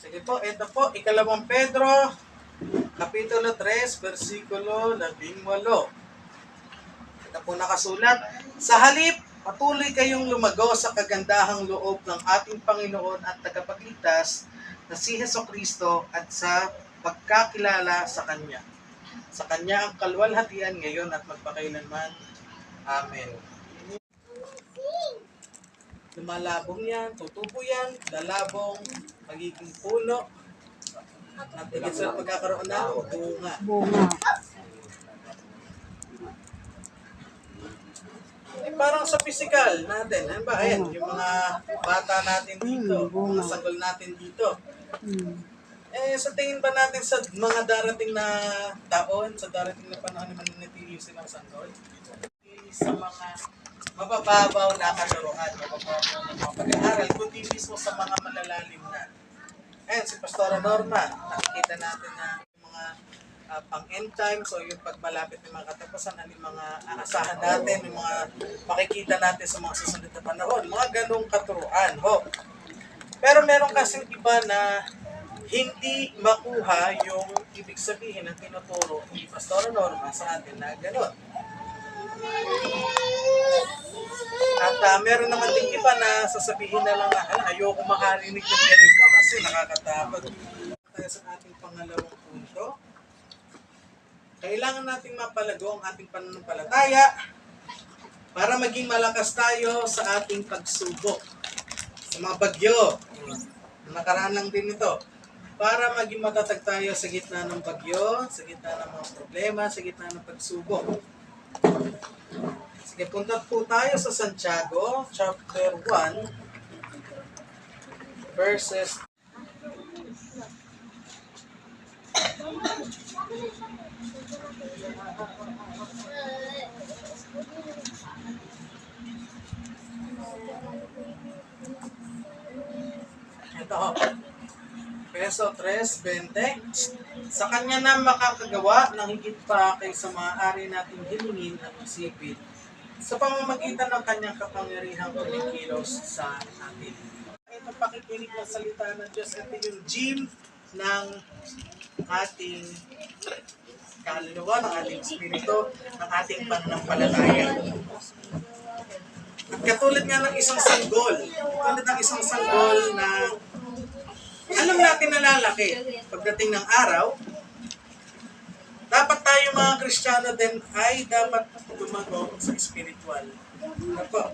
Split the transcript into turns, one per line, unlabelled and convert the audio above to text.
Sige po, ito po, ikalawang Pedro, Kapitulo 3, versikulo 18. Ito po nakasulat, sa halip, patuloy kayong lumago sa kagandahang loob ng ating Panginoon at tagapagligtas na si Hesukristo at sa pagkakilala sa Kanya. Sa Kanya ang kalwalhatian ngayon at magpakailanman. Amen. Lumalabong yan, tutubo yan, lalabong, magiging puno, at higit sa pagkakaroon ng bunga. Parang sa physical natin, ano ba? Ayan, yung mga bata natin dito, mga sanggol natin dito. Sa tingin ba natin sa mga darating na taon, sa darating na panahon na mananatili silang sanggol? Sa mga mabababaw na katuruan, mabababaw na mga pag-aaral, kundi mismo sa mga malalalim na. Ayan, si Pastora Norma, nakikita natin na yung mga pang-end times o yung pagmalapit ng mga katapusan, ano yung mga aasahan natin, yung mga makikita natin sa mga susunod na panahon, mga ganong katuruan. Pero meron kasing iba na hindi makuha yung ibig sabihin ng tinuturo ni Pastora Norma sa atin na gano'n. At meron naman din iba na sasabihin na lang na ayoko makarinig ng ganito kasi nakakatakot. Tayo sa ating pangalawang punto. Kailangan nating mapalago ang ating pananampalataya para maging malakas tayo sa ating pagsubok. Sa mga bagyo, nakaraan lang din ito. Para maging matatag tayo sa gitna ng bagyo, sa gitna ng mga problema, sa gitna ng pagsubok. Sige, punta po tayo sa Santiago, chapter 1, verses ito, Peso 3:20. Sa kanya na makakagawa ng higit pa kaysa maaari nating hilingin at isipin sa pamamagitan ng kanyang kapangyarihang kumikilos sa atin. Ito pakikinig ng salita ng Diyos. Ito yung gym ng ating kaluluwa, ng ating espiritu, ng ating pananampalataya. At katulad nga ng isang sanggol, na alam natin na lalaki pagdating ng araw, dapat tayo mga Kristiyano din ay dapat lumago sa spiritual. Ano po?